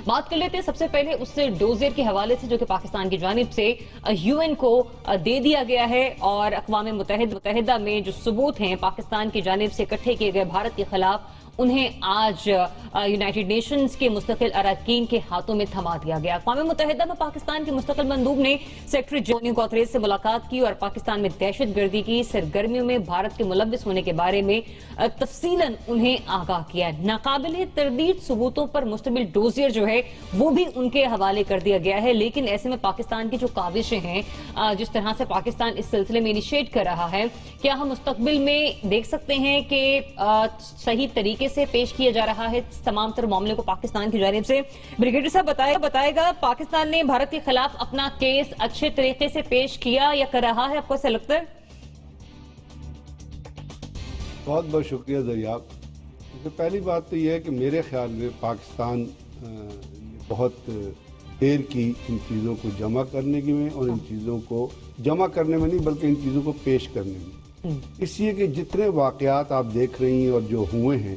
بات کر لیتے ہیں سب سے پہلے اس ڈوزر کے حوالے سے جو کہ پاکستان کی جانب سے UN کو دے دیا گیا ہے، اور اقوام متحدہ میں جو ثبوت ہیں پاکستان کی جانب سے اکٹھے کیے گئے بھارت کے خلاف، انہیں آج یونائٹڈ نیشنز کے مستقل اراکین کے ہاتھوں میں تھما دیا گیا۔ اقوام متحدہ میں پاکستان کے مستقل مندوب نے سیکرٹری جونیو گوتریز سے ملاقات کی اور پاکستان میں دہشت گردی کی سرگرمیوں میں بھارت کے ملوث ہونے کے بارے میں تفصیلاً انہیں آگاہ کیا۔ ناقابل تردید ثبوتوں پر مشتمل ڈوزیر جو ہے وہ بھی ان کے حوالے کر دیا گیا ہے، لیکن ایسے میں پاکستان کی جو کاوشیں ہیں، جس طرح سے پاکستان اس سلسلے میں انیشیٹ کر رہا ہے، کیا ہم مستقبل میں دیکھ سکتے ہیں کہ صحیح طریقے سے پیش کیا جا رہا ہے تمام تر معاملے کو پاکستان کی جانب سے؟ بریگیڈیئر صاحب بتائے گا پاکستان نے بھارت کے خلاف اپنا کیس اچھے طریقے سے پیش کیا یا کر رہا ہے؟ آپ کو ایسا لگتا ہے؟ بہت بہت شکریہ دریاب۔ پہلی بات تو یہ ہے کہ میرے خیال میں پاکستان بہت دیر کی ان چیزوں کو جمع کرنے میں، اور ان چیزوں کو جمع کرنے میں نہیں بلکہ ان چیزوں کو پیش کرنے میں، اس لیے کہ جتنے واقعات آپ دیکھ رہی ہیں اور جو ہوئے ہیں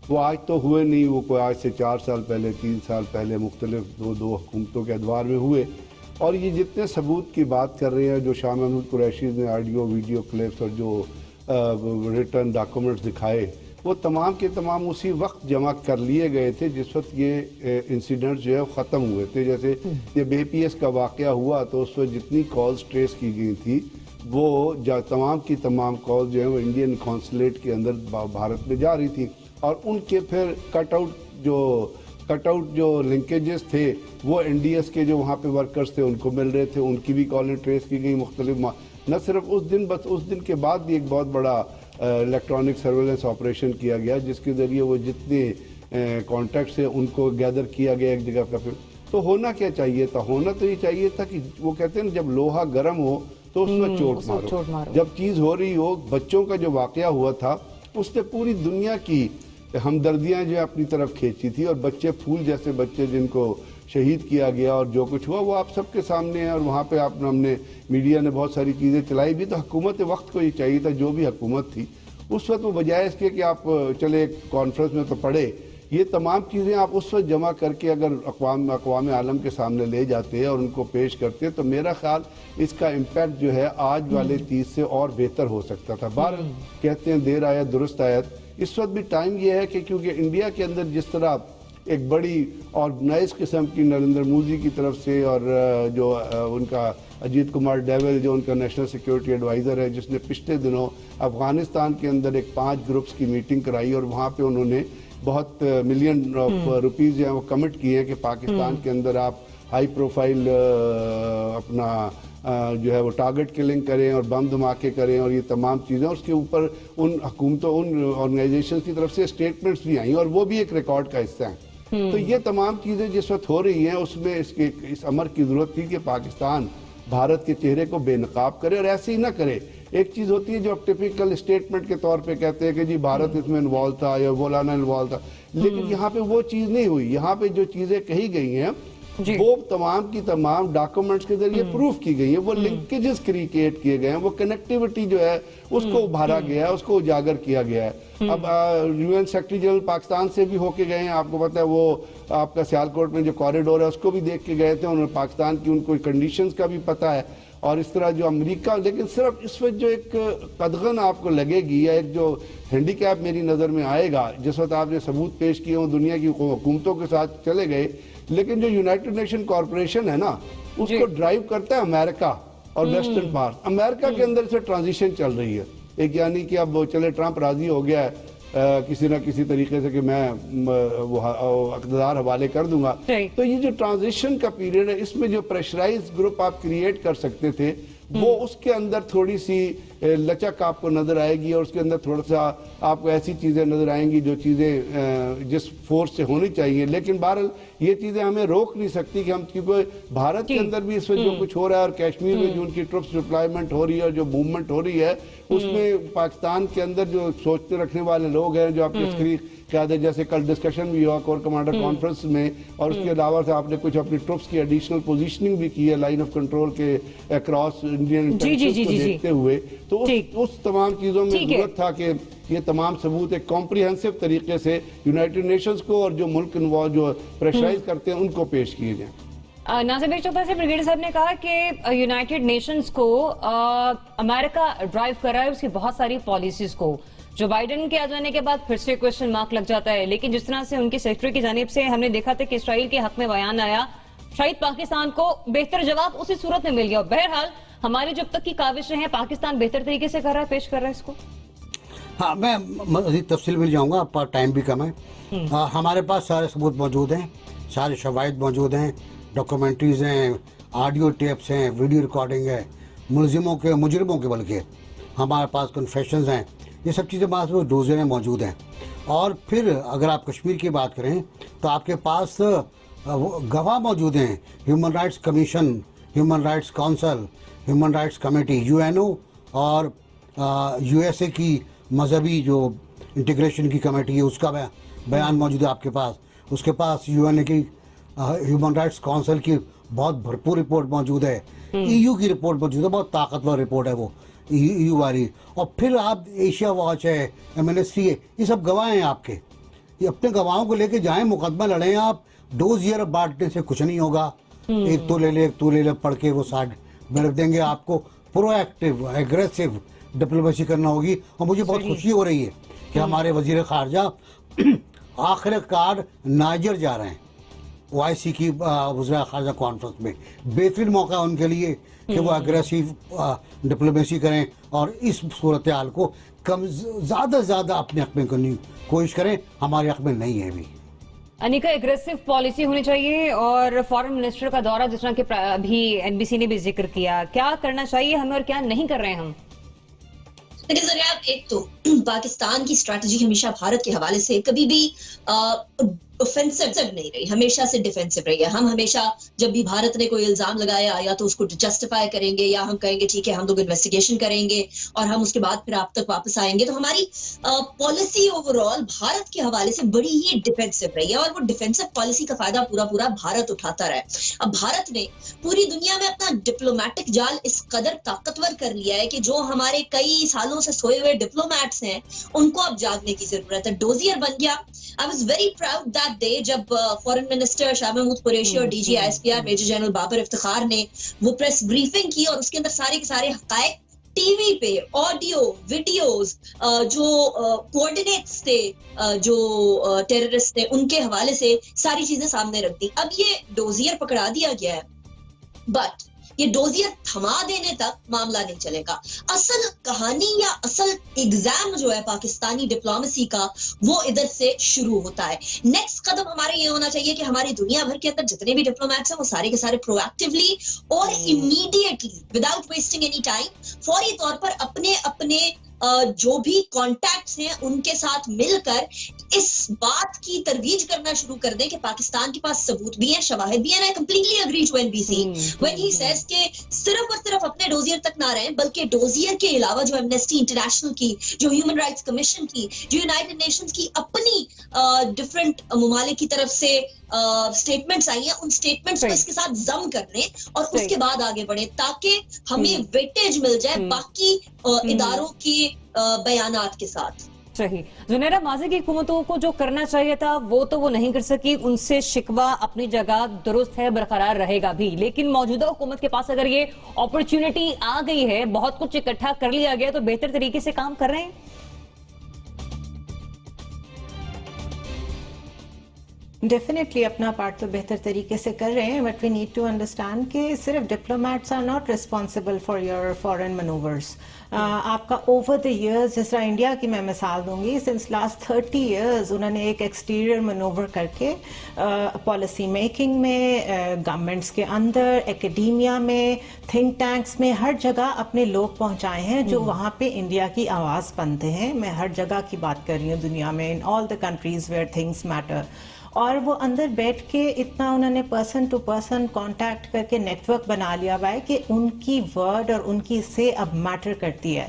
وہ آج تو ہوئے نہیں، وہ کوئی آج سے 4 سال پہلے 3 سال پہلے مختلف دو حکومتوں کے ادوار میں ہوئے، اور یہ جتنے ثبوت کی بات کر رہے ہیں جو شاہ محمود قریشی نے آڈیو ویڈیو کلپس اور جو ریٹرن ڈاکومنٹس دکھائے، وہ تمام کے تمام اسی وقت جمع کر لیے گئے تھے جس وقت یہ انسیڈنٹ جو ہے ختم ہوئے تھے۔ جیسے جب APS کا واقعہ ہوا تو اس وقت جتنی کالز ٹریس کی گئی تھی وہ تمام کی تمام کالز جو ہیں وہ انڈین کونسولیٹ کے اندر بھارت میں جا رہی تھی، اور ان کے پھر کٹ آؤٹ جو لنکیجز تھے وہ NDS کے جو وہاں پہ ورکرز تھے ان کو مل رہے تھے، ان کی بھی کالیں ٹریس کی گئی مختلف، نہ صرف اس دن بس اس دن کے بعد بھی ایک بہت بڑا الیکٹرانک سرویلنس آپریشن کیا گیا جس کے ذریعے وہ جتنے کانٹیکٹس ہیں ان کو گیدر کیا گیا ایک جگہ پر۔ تو ہونا کیا چاہیے تھا؟ ہونا تو یہ چاہیے تھا کہ وہ کہتے ہیں جب لوہا گرم ہو تو اس میں چوٹ مارو۔ جب چیز ہو رہی ہو، بچوں کا جو واقعہ ہوا تھا اس نے پوری دنیا کی ہمدردیاں جو اپنی طرف کھینچی تھی، اور بچے پھول جیسے بچے جن کو شہید کیا گیا اور جو کچھ ہوا وہ آپ سب کے سامنے ہے، اور وہاں پہ ہم نے میڈیا نے بہت ساری چیزیں چلائی بھی، تو حکومت وقت کو یہ چاہیے تھا، جو بھی حکومت تھی اس وقت وہ بجائے اس کے کہ آپ چلے ایک کانفرنس میں تو پڑھے، یہ تمام چیزیں آپ اس وقت جمع کر کے اگر اقوام عالم کے سامنے لے جاتے اور ان کو پیش کرتے تو میرا خیال اس کا امپیکٹ جو ہے آج والے 30 سے اور بہتر ہو سکتا تھا۔ بہرحال کہتے ہیں دیر آیت درست آیت، اس وقت بھی ٹائم یہ ہے کہ کیونکہ انڈیا کے اندر جس طرح ایک بڑی آرگنائز قسم کی نریندر مودی کی طرف سے، اور جو ان کا اجیت کمار ڈیول جو ان کا نیشنل سیکیورٹی ایڈوائزر ہے، جس نے پچھلے دنوں افغانستان کے اندر ایک 5 گروپس کی میٹنگ کرائی اور وہاں پہ انہوں نے بہت ملین روپیز جو ہیں وہ کمٹ کیے ہیں کہ پاکستان کے اندر آپ ہائی پروفائل اپنا جو ہے وہ ٹارگٹ کلنگ کریں اور بم دھماکے کریں اور یہ تمام چیزیں، اس کے اوپر ان حکومتوں ان آرگنائزیشن کی طرف سے اسٹیٹمنٹس بھی آئیں اور وہ بھی ایک ریکارڈ کا حصہ ہیں۔ تو یہ تمام چیزیں جس وقت ہو رہی ہیں اس میں اس امر کی ضرورت تھی کہ پاکستان بھارت کے چہرے کو بے نقاب کرے، اور ایسے ہی نہ کرے۔ ایک چیز ہوتی ہے جو آپ ٹیپیکل اسٹیٹمنٹ کے طور پہ کہتے ہیں کہ جی بھارت اس میں انوالو تھا یا مولانا انوالو تھا، لیکن یہاں پہ وہ چیز نہیں ہوئی۔ یہاں پہ جو چیزیں کہی گئی ہیں وہ تمام کی تمام ڈاکومنٹس کے ذریعے پروف کی گئی ہیں، وہ لنکیجز کریٹ کیے گئے ہیں، وہ کنیکٹیوٹی جو ہے اس کو ابھارا گیا ہے، اس کو اجاگر کیا گیا ہے۔ اب UN سیکرٹری جنرل پاکستان سے بھی ہو کے گئے ہیں، آپ کو پتہ ہے وہ آپ کا سیالکوٹ میں جو کوریڈور ہے اس کو بھی دیکھ کے گئے تھے، انہوں نے پاکستان کی ان کو کنڈیشنز کا بھی پتہ ہے، اور اس طرح جو امریکہ، لیکن صرف اس وقت جو ایک قدغن آپ کو لگے گی یا ایک جو ہینڈی کیپ میری نظر میں آئے گا، جس وقت آپ نے ثبوت پیش کیے ہوں دنیا کی حکومتوں کے ساتھ چلے گئے، لیکن جو یونائٹڈ نیشن کارپوریشن ہے نا اس کو ڈرائیو کرتا ہے امریکہ اور ویسٹرن پارٹ۔ امریکہ کے اندر سے ٹرانزیشن چل رہی ہے ایک، یعنی کہ اب چلے ٹرمپ راضی ہو گیا ہے کسی نہ کسی طریقے سے کہ میں اقتدار حوالے کر دوں گا، تو یہ جو ٹرانزیشن کا پیریڈ ہے اس میں جو پریشرائز گروپ آپ کریٹ کر سکتے تھے وہ اس کے اندر تھوڑی سی لچک آپ کو نظر آئے گی، اور اس کے اندر تھوڑا سا آپ کو ایسی چیزیں نظر آئیں گی جو چیزیں جس فورس سے ہونی چاہیے، لیکن بہرحال یہ چیزیں ہمیں روک نہیں سکتی کہ ہم، کیونکہ بھارت کے اندر بھی اس وقت جو کچھ ہو رہا ہے اور کشمیر میں جو ان کی ٹرپس ڈپلائمنٹ ہو رہی ہے اور جو موومنٹ ہو رہی ہے اس میں پاکستان کے اندر جو سوچنے رکھنے والے لوگ ہیں جو اپنے قیادت, جیسے کل ڈسکشن بھی ہوا کور کمانڈر کانفرنس میں, اور اس کے علاوہ سے آپ نے کچھ اپنی ٹروپس کی ایڈیشنل پوزیشننگ بھی کی ہے لائن آف کنٹرول کے اکراس انڈین انٹیلیجنس کو دیکھتے ہوئے, تو اس تمام چیزوں میں ضرورت تھا کہ یہ تمام ثبوت ایک کمپریہنسو طریقے سے یونائٹڈ نیشنز کو اور جو ملک جو پریشرائز کرتے ہیں ان کو پیش کیے جائیں. ناصر بھائی چوپڑا سے بریگیڈیئر صاحب نے کہا کہ یونائٹڈ نیشنز کو امریکہ ڈرائیو کر رہا ہے اس کی بہت ساری پالیسیز کو, جو بائیڈن کے آ جانے کے بعد پھر سے کوشچن مارک لگ جاتا ہے, لیکن جس طرح سے ان کے سیکرٹری کی جانب سے ہم نے دیکھا تھا کہ اسرائیل کے حق میں بیان آیا, شاید پاکستان کو بہتر جواب اسی صورت میں مل گیا. بہرحال ہماری جب تک کی کاوشیں ہیں پاکستان بہتر طریقے سے کر رہا ہے, پیش کر رہا ہے اس کو. ہاں, میں مزید تفصیل میں جاؤں گا, آپ کا ٹائم بھی کم ہے. ہمارے پاس سارے ثبوت موجود ہیں, سارے شواہد موجود ہیں, ڈاکومنٹریز ہیں, آڈیو ٹیپس ہیں, ویڈیو ریکارڈنگ ہے, مجرموں کے بلکہ ہمارے پاس کنفیشنز ہیں, یہ سب چیزیں بعض وہ ڈوزریں موجود ہیں. اور پھر اگر آپ کشمیر کی بات کریں تو آپ کے پاس گواہ موجود ہیں, human rights commission, human rights council, human rights committee, UN اور USA کی مذہبی جو انٹیگریشن کی کمیٹی ہے اس کا بیان موجود ہے آپ کے پاس. اس کے پاس UN کی ہیومن رائٹس کونسل کی بہت بھرپور رپورٹ موجود ہے, EU کی رپورٹ موجود ہے, بہت طاقتور رپورٹ ہے وہ EU والی. اور پھر آپ ایشیا واچ ہے, MNST ہے, یہ سب گواہ ہیں آپ کے. یہ اپنے گواہوں کو لے کے جائیں, مقدمہ لڑیں آپ. ڈوزیئر بانٹنے سے کچھ نہیں ہوگا, ایک تو لے لے پڑھ کے وہ سائڈ میں رکھ دیں گے. آپ کو پرو ایکٹیو ایگریسو ڈپلومیسی کرنا ہوگی. اور مجھے بہت خوشی ہو رہی ہے کہ ہمارے وزیر خارجہ آخر کار نائجر جا رہے ہیں OIC کی وزراء خارجہ کانفرنس میں. بہترین موقع ہے ان کے لیے کہ وہ اگریسو ڈپلومیسی کریں اور اس صورتحال کو زیادہ سے زیادہ اپنے حق میں کرنے کی کوشش کریں. ہمارے حق میں نہیں ہے ابھی. انیکا, اگریسو پالیسی ہونی چاہیے, اور فارن منسٹر کا دورہ جس طرح کہ ابھی NBC نے بھی ذکر کیا, کیا کرنا چاہیے ہمیں اور کیا نہیں کر رہے ہیں ہم؟ لیکن ذرا ایک تو پاکستان کی اسٹریٹجی ہمیشہ بھارت کے حوالے سے کبھی بھی اوفینسو نہیں رہی, ہمیشہ سے ڈیفینسو رہی ہے. ہم ہمیشہ جب بھی بھارت نے کوئی الزام لگایا یا تو اس کو جسٹیفائی کریں گے یا ہم کہیں گے ٹھیک ہے ہم لوگ انویسٹیگیشن کریں گے اور ہم اس کے بعد پھر آپ تک واپس آئیں گے. تو ہماری پالیسی اوور آل بھارت کے حوالے سے بڑی ہی ڈیفینسو رہی ہے, اور وہ ڈیفینسو پالیسی کا فائدہ پورا بھارت اٹھاتا رہا ہے. اب بھارت نے پوری دنیا میں اپنا ڈپلومیٹک جال اس قدر طاقتور کر لیا ہے کہ جو ہمارے کئی سالوں سے سوئے ہوئے ڈپلومیٹس ہیں ان کو اب جاگنے کی ضرورت ہے. ڈوزیئر بن گیا. I was very proud that day جب فورن منسٹر شاہ محمود قریشی اور DG ISPR major general Babar Iftikhar نے وہ پریس بریفنگ کی اور اس کے اندر سارے کے سارے حقائق ٹی وی پہ, آڈیو ویڈیوز, جو کوآرڈینیٹس تھے جو ٹیررسٹ تھے ان کے حوالے سے ساری چیزیں سامنے رکھ دی. اب یہ ڈوزیئر پکڑا دیا گیا ہے, بٹ یہ ڈوزیئر تھما دینے تک معاملہ نہیں چلے گا. اصل کہانی یا اصل ایگزام جو ہے پاکستانی ڈپلومیسی کا وہ ادھر سے شروع ہوتا ہے. نیکسٹ قدم ہمارے یہ ہونا چاہیے کہ ہماری دنیا بھر کے اندر جتنے بھی ڈپلومیٹس ہیں وہ سارے کے سارے پرو ایکٹیولی اور immediately without wasting any time فوری طور پر اپنے جو بھی کانٹیکٹس ہیں ان کے ساتھ مل کر اس بات کی ترویج کرنا شروع کر دیں کہ پاکستان کے پاس ثبوت بھی ہیں, شواہد بھی ہیں. I completely agree to NBC when he says کہ صرف اور صرف اپنے ڈوزیئر تک نہ رہیں بلکہ ڈوزیئر کے علاوہ جو ایمنسٹی انٹرنیشنل کی, جو ہیومن رائٹس کمیشن کی, جو یونائٹڈ نیشنز کی اپنی ڈفرینٹ ممالک کی طرف سے اسٹیٹمنٹس آئی ہیں ان اسٹیٹمنٹس کو اس کے ساتھ ضم کر لیں اور اس کے بعد آگے بڑھیں تاکہ ہمیں ویٹیج مل جائے باقی اداروں کی بیانات کے ساتھ. صحیح. زنیرہ, ماضی کی حکومتوں کو جو کرنا چاہیے تھا وہ نہیں کر سکی, ان سے شکوہ اپنی جگہ درست ہے, برقرار رہے گا بھی, لیکن موجودہ حکومت کے پاس اگر یہ اپرچونٹی آ گئی ہے, بہت کچھ اکٹھا کر لیا گیا, تو بہتر طریقے سے کام کر رہے ہیں. ڈیفینیٹلی اپنا پارٹ تو بہتر طریقے سے کر رہے ہیں, but we need to understand کہ صرف diplomats are not responsible for your foreign manoeuvres. آپ کا اوور دا ایئرز, جس طرح انڈیا کی میں مثال دوں گی, سنس لاسٹ 30 ایئرز انہوں نے ایک ایکسٹیریئر مینوور کر کے پالیسی میکنگ میں, گورنمنٹس کے اندر, ایکیڈیمیا میں, تھنک ٹینکس میں, ہر جگہ اپنے لوگ پہنچائے ہیں جو وہاں پہ انڈیا کی آواز بنتے ہیں. میں ہر جگہ کی بات کر رہی ہوں دنیا میں, in all the countries where things matter. اور وہ اندر بیٹھ کے اتنا انہوں نے پرسن ٹو پرسن کانٹیکٹ کر کے نیٹ ورک بنا لیا ہوا ہے کہ ان کی ورڈ اور ان کی سے اب میٹر کرتی ہے.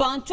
5